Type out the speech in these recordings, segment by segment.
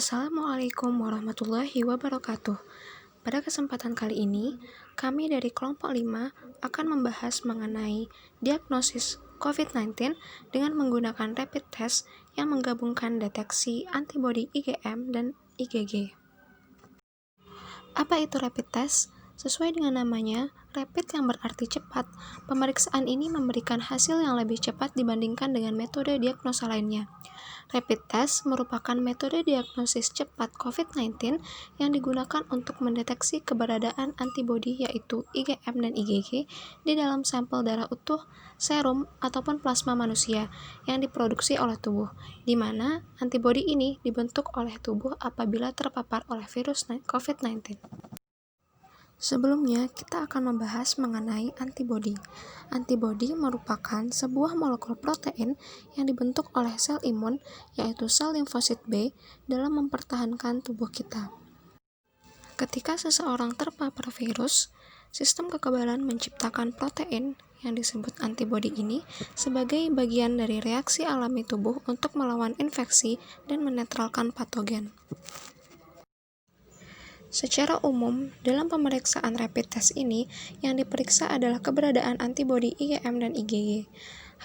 Assalamualaikum warahmatullahi wabarakatuh. Pada kesempatan kali ini, kami dari kelompok 5 akan membahas mengenai diagnosis COVID-19 dengan menggunakan rapid test yang menggabungkan deteksi antibodi IgM dan IgG. Apa itu rapid test? Sesuai dengan namanya, rapid yang berarti cepat, pemeriksaan ini memberikan hasil yang lebih cepat dibandingkan dengan metode diagnosa lainnya. Rapid test merupakan metode diagnosis cepat COVID-19 yang digunakan untuk mendeteksi keberadaan antibodi yaitu IgM dan IgG di dalam sampel darah utuh, serum, ataupun plasma manusia yang diproduksi oleh tubuh, di mana antibodi ini dibentuk oleh tubuh apabila terpapar oleh virus COVID-19. Sebelumnya, kita akan membahas mengenai antibodi. Antibodi merupakan sebuah molekul protein yang dibentuk oleh sel imun, yaitu sel limfosit B, dalam mempertahankan tubuh kita. Ketika seseorang terpapar virus, sistem kekebalan menciptakan protein yang disebut antibodi ini sebagai bagian dari reaksi alami tubuh untuk melawan infeksi dan menetralkan patogen. Secara umum, dalam pemeriksaan rapid test ini, yang diperiksa adalah keberadaan antibodi IgM dan IgG.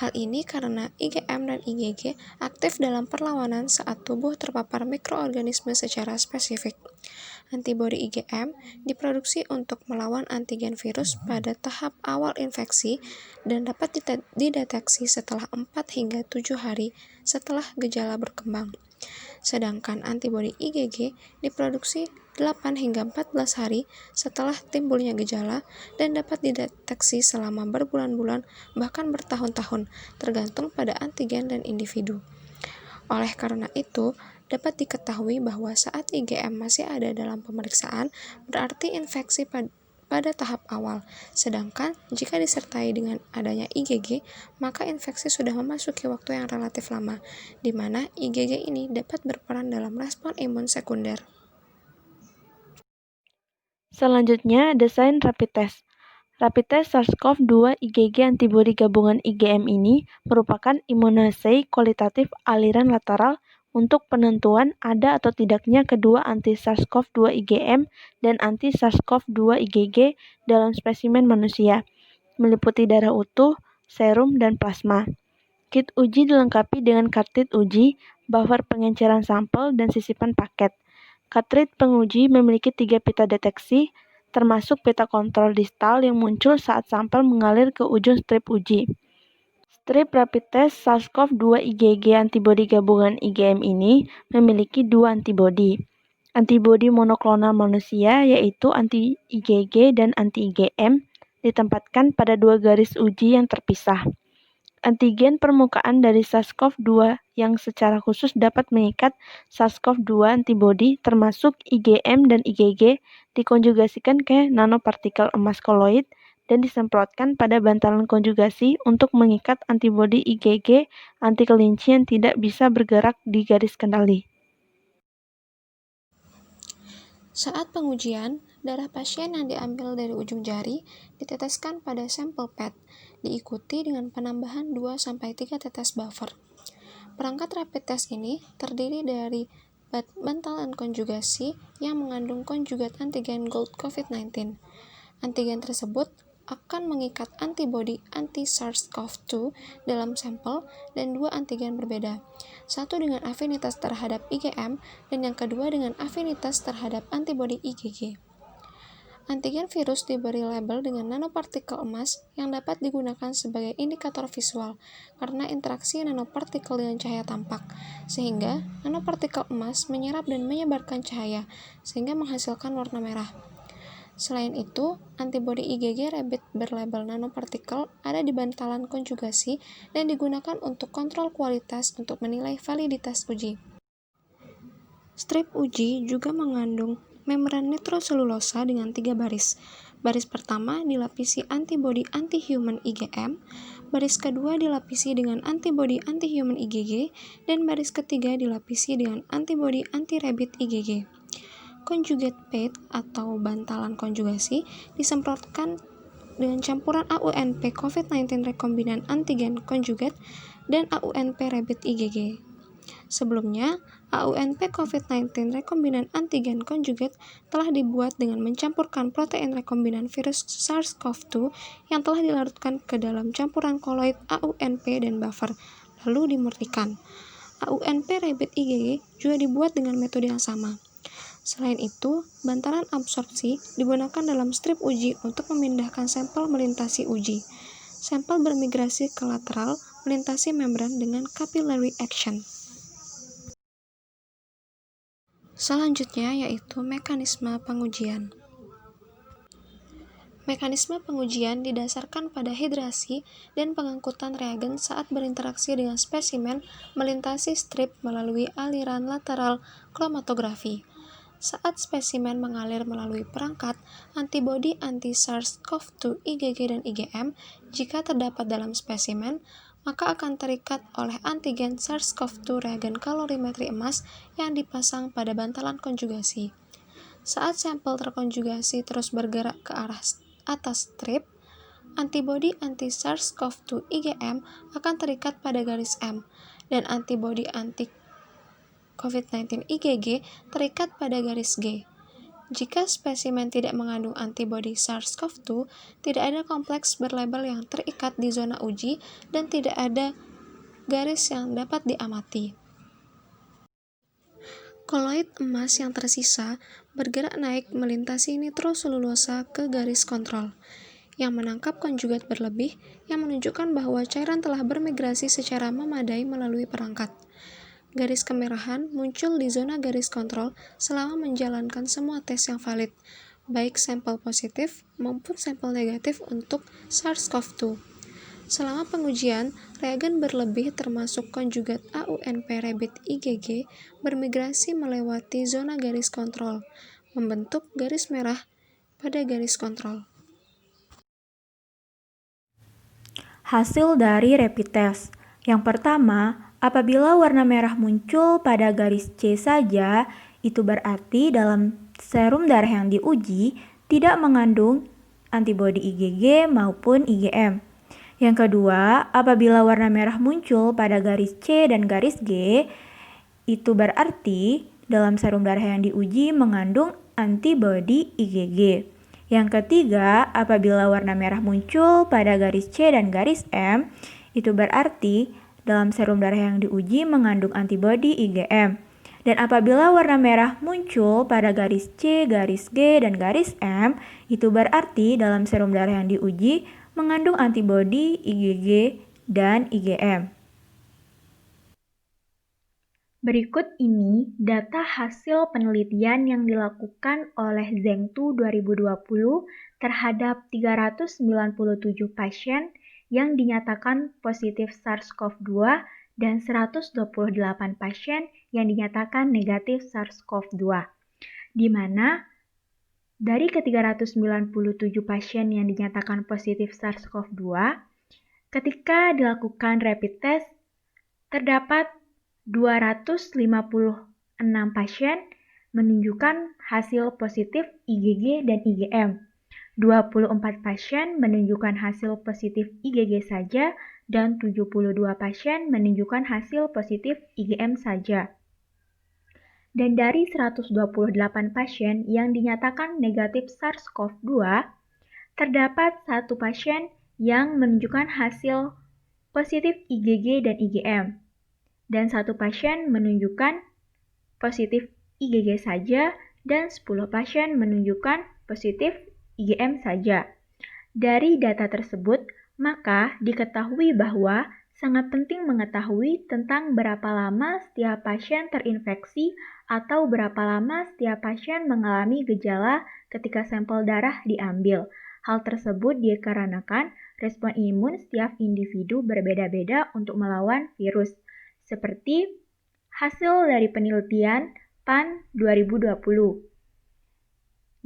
Hal ini karena IgM dan IgG aktif dalam perlawanan saat tubuh terpapar mikroorganisme secara spesifik. Antibodi IgM diproduksi untuk melawan antigen virus pada tahap awal infeksi dan dapat dideteksi setelah 4 hingga 7 hari setelah gejala berkembang. Sedangkan antibodi IgG diproduksi 8 hingga 14 hari setelah timbulnya gejala dan dapat dideteksi selama berbulan-bulan bahkan bertahun-tahun, tergantung pada antigen dan individu. Oleh karena itu, dapat diketahui bahwa saat IgM masih ada dalam pemeriksaan, berarti infeksi pada tahap awal. Sedangkan jika disertai dengan adanya IgG, maka infeksi sudah memasuki waktu yang relatif lama, di mana IgG ini dapat berperan dalam respon imun sekunder. Selanjutnya, desain rapid test. Rapid test SARS-CoV-2 IgG antibodi gabungan IgM ini merupakan immunoassay kualitatif aliran lateral untuk penentuan ada atau tidaknya kedua anti-SARS-CoV-2 IgM dan anti-SARS-CoV-2 IgG dalam spesimen manusia, meliputi darah utuh, serum, dan plasma. Kit uji dilengkapi dengan kartrid uji, buffer pengenceran sampel, dan sisipan paket. Kartrid penguji memiliki 3 pita deteksi, termasuk pita kontrol distal yang muncul saat sampel mengalir ke ujung strip uji. Strip rapid test SARS-CoV-2 IgG antibodi gabungan IgM ini memiliki 2 antibodi. Antibodi monoklonal manusia yaitu anti-IgG dan anti-IgM ditempatkan pada 2 garis uji yang terpisah. Antigen permukaan dari SARS-CoV-2 yang secara khusus dapat mengikat SARS-CoV-2 antibodi termasuk IgM dan IgG dikonjugasikan ke nanopartikel emas koloid dan disemprotkan pada bantalan konjugasi untuk mengikat antibodi IgG anti kelinci yang tidak bisa bergerak di garis kendali. Saat pengujian, darah pasien yang diambil dari ujung jari diteteskan pada sampel PET, diikuti dengan penambahan 2-3 tetes buffer. Perangkat rapid test ini terdiri dari bantalan konjugasi yang mengandung konjugat antigen gold COVID-19. Antigen tersebut akan mengikat antibodi anti-SARS-CoV-2 dalam sampel dan 2 antigen berbeda, satu dengan afinitas terhadap IgM dan yang kedua dengan afinitas terhadap antibodi IgG. Antigen virus diberi label dengan nanopartikel emas yang dapat digunakan sebagai indikator visual karena interaksi nanopartikel dengan cahaya tampak, sehingga nanopartikel emas menyerap dan menyebarkan cahaya, sehingga menghasilkan warna merah. Selain itu, antibodi IgG rabbit berlabel nanopartikel ada di bantalan konjugasi dan digunakan untuk kontrol kualitas untuk menilai validitas uji. Strip uji juga mengandung membran nitroselulosa dengan 3 baris. Baris pertama dilapisi antibodi anti-human IgM, baris kedua dilapisi dengan antibodi anti-human IgG, dan baris ketiga dilapisi dengan antibodi anti-rabbit IgG. Conjugate PET atau bantalan konjugasi disemprotkan dengan campuran AUNP COVID-19 rekombinan antigen konjugat dan AUNP rabbit IgG. Sebelumnya, AUNP COVID-19 rekombinan antigen konjugat telah dibuat dengan mencampurkan protein rekombinan virus SARS-CoV-2 yang telah dilarutkan ke dalam campuran koloid AUNP dan buffer, lalu dimurnikan. AUNP Rabbit IgG juga dibuat dengan metode yang sama. Selain itu, bantalan absorpsi digunakan dalam strip uji untuk memindahkan sampel melintasi uji. Sampel bermigrasi ke lateral melintasi membran dengan capillary action. Selanjutnya yaitu mekanisme pengujian. Mekanisme pengujian didasarkan pada hidrasi dan pengangkutan reagen saat berinteraksi dengan spesimen melintasi strip melalui aliran lateral kromatografi. Saat spesimen mengalir melalui perangkat, antibodi anti-SARS-CoV-2 IgG dan IgM, jika terdapat dalam spesimen, maka akan terikat oleh antigen SARS-CoV-2 reagen kalorimetri emas yang dipasang pada bantalan konjugasi. Saat sampel terkonjugasi terus bergerak ke arah atas strip, antibodi anti-SARS-CoV-2 IgM akan terikat pada garis M, dan antibodi anti-COVID-19 IgG terikat pada garis G. Jika spesimen tidak mengandung antibodi SARS-CoV-2, tidak ada kompleks berlabel yang terikat di zona uji dan tidak ada garis yang dapat diamati. Koloid emas yang tersisa bergerak naik melintasi nitroselulosa ke garis kontrol, yang menangkap konjugat berlebih yang menunjukkan bahwa cairan telah bermigrasi secara memadai melalui perangkat. Garis kemerahan muncul di zona garis kontrol selama menjalankan semua tes yang valid, baik sampel positif maupun sampel negatif untuk SARS-CoV-2. Selama pengujian, reagen berlebih termasuk konjugat AUNP Rabbit IgG bermigrasi melewati zona garis kontrol, membentuk garis merah pada garis kontrol. Hasil dari rapid test. Yang pertama, apabila warna merah muncul pada garis C saja, itu berarti dalam serum darah yang diuji tidak mengandung antibodi IgG maupun IgM. Yang kedua, apabila warna merah muncul pada garis C dan garis G, itu berarti dalam serum darah yang diuji mengandung antibodi IgG. Yang ketiga, apabila warna merah muncul pada garis C dan garis M, itu berarti dalam serum darah yang diuji mengandung antibodi IgM. Dan apabila warna merah muncul pada garis C, garis G, dan garis M, itu berarti dalam serum darah yang diuji mengandung antibodi IgG dan IgM. Berikut ini data hasil penelitian yang dilakukan oleh Zheng Tu 2020 terhadap 397 pasien yang dinyatakan positif SARS-CoV-2 dan 128 pasien yang dinyatakan negatif SARS-CoV-2, di mana dari ke-397 pasien yang dinyatakan positif SARS-CoV-2, ketika dilakukan rapid test, terdapat 256 pasien menunjukkan hasil positif IgG dan IgM. 24 pasien menunjukkan hasil positif IgG saja dan 72 pasien menunjukkan hasil positif IgM saja. Dan dari 128 pasien yang dinyatakan negatif SARS-CoV-2, terdapat 1 pasien yang menunjukkan hasil positif IgG dan IgM. Dan 1 pasien menunjukkan positif IgG saja dan 10 pasien menunjukkan positif IgM saja. Dari data tersebut, maka diketahui bahwa sangat penting mengetahui tentang berapa lama setiap pasien terinfeksi atau berapa lama setiap pasien mengalami gejala ketika sampel darah diambil. Hal tersebut dikarenakan respon imun setiap individu berbeda-beda untuk melawan virus. Seperti hasil dari penelitian PAN 2020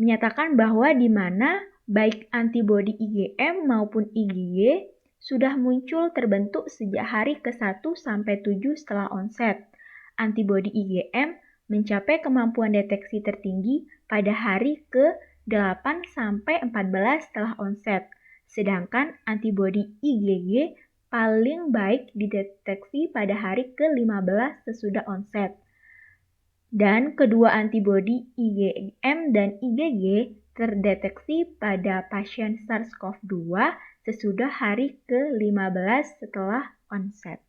menyatakan bahwa di mana baik antibodi IgM maupun IgG sudah muncul terbentuk sejak hari ke-1 sampai 7 setelah onset. Antibodi IgM mencapai kemampuan deteksi tertinggi pada hari ke-8 sampai 14 setelah onset. Sedangkan antibodi IgG paling baik dideteksi pada hari ke-15 sesudah onset. Dan kedua antibodi IgM dan IgG terdeteksi pada pasien SARS-CoV-2 sesudah hari ke-15 setelah onset.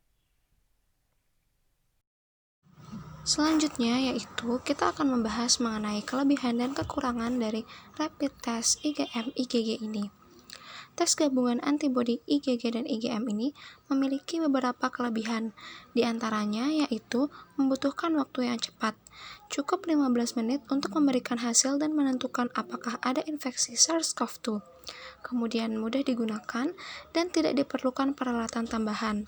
Selanjutnya yaitu kita akan membahas mengenai kelebihan dan kekurangan dari rapid test IgM-IgG ini. Tes gabungan antibodi IgG dan IgM ini memiliki beberapa kelebihan, di antaranya yaitu membutuhkan waktu yang cepat, cukup 15 menit untuk memberikan hasil dan menentukan apakah ada infeksi SARS-CoV-2, kemudian mudah digunakan dan tidak diperlukan peralatan tambahan.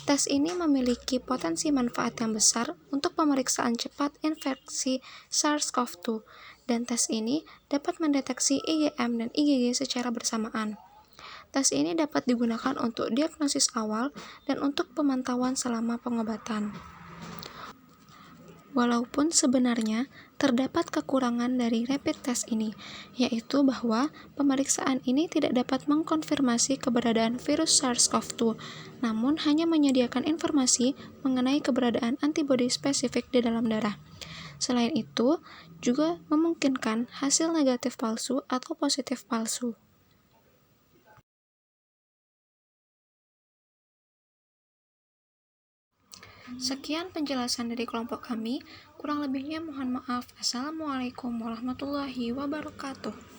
Tes ini memiliki potensi manfaat yang besar untuk pemeriksaan cepat infeksi SARS-CoV-2, dan tes ini dapat mendeteksi IgM dan IgG secara bersamaan. Tes ini dapat digunakan untuk diagnosis awal dan untuk pemantauan selama pengobatan. Walaupun sebenarnya terdapat kekurangan dari rapid test ini, yaitu bahwa pemeriksaan ini tidak dapat mengkonfirmasi keberadaan virus SARS-CoV-2, namun hanya menyediakan informasi mengenai keberadaan antibodi spesifik di dalam darah. Selain itu, juga memungkinkan hasil negatif palsu atau positif palsu. Sekian penjelasan dari kelompok kami, kurang lebihnya mohon maaf. Assalamualaikum warahmatullahi wabarakatuh.